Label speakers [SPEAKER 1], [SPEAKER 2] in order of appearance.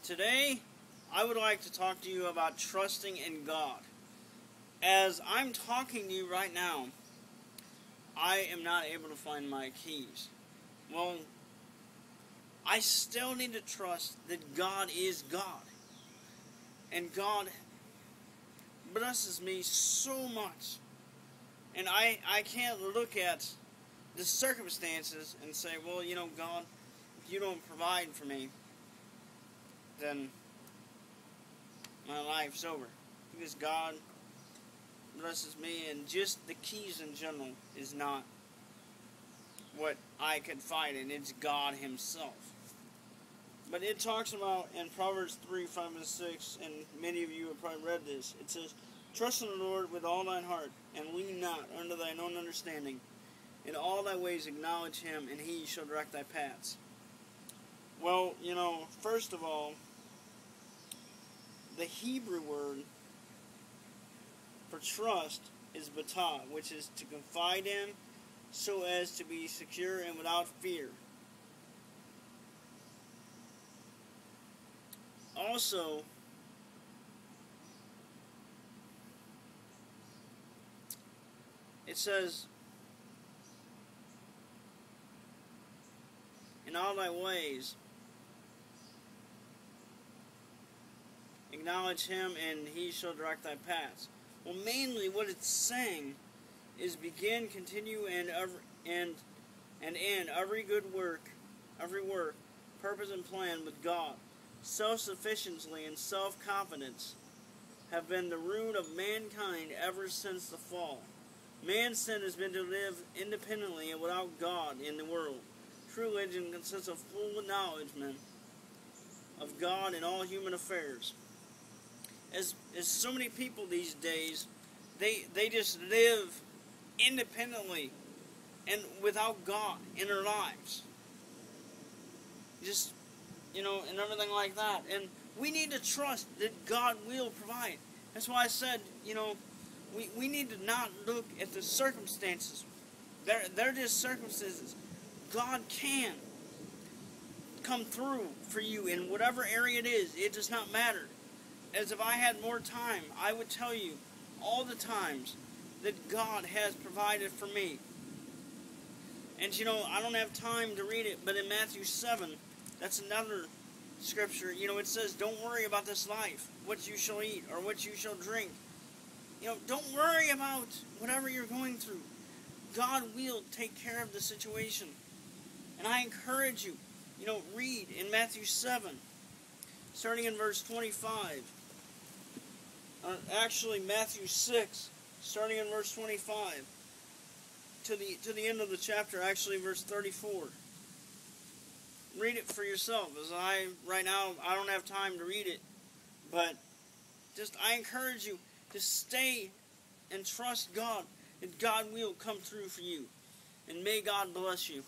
[SPEAKER 1] Today, I would like to talk to you about trusting in God. As I'm talking to you right now, I am not able to find my keys. Well, I still need to trust that God is God. And God blesses me so much. And I can't look at the circumstances and say, well, God, if you don't provide for me, then my life's over. Because God blesses me, and just the keys in general is not what I confide in. It's God Himself. But it talks about in Proverbs 3, 5, and 6, and many of you have probably read this. It says, "Trust in the Lord with all thine heart, and lean not unto thine own understanding. In all thy ways acknowledge Him, and He shall direct thy paths." Well, first of all, the Hebrew word for trust is batah, which is to confide in so as to be secure and without fear. Also, it says, in all thy ways acknowledge Him, and He shall direct thy paths. Well, mainly what it's saying is begin, continue, and end every good work, purpose, and plan with God. Self-sufficiency and self-confidence have been the root of mankind ever since the fall. Man's sin has been to live independently and without God in the world. True religion consists of full acknowledgement of God in all human affairs. As so many people these days, they just live independently and without God in their lives. Just, and everything like that. And we need to trust that God will provide. That's why I said, we need to not look at the circumstances. They're just circumstances. God can come through for you in whatever area it is. It does not matter. As if I had more time, I would tell you all the times that God has provided for me. And I don't have time to read it, but in Matthew 7, that's another scripture. It says, don't worry about this life, what you shall eat or what you shall drink. Don't worry about whatever you're going through. God will take care of the situation. And I encourage you, read in Matthew 7, starting in verse 25. Actually, Matthew 6, starting in verse 25, to the end of the chapter, actually verse 34. Read it for yourself, as right now, I don't have time to read it, but I encourage you to stay and trust God, and God will come through for you. And may God bless you.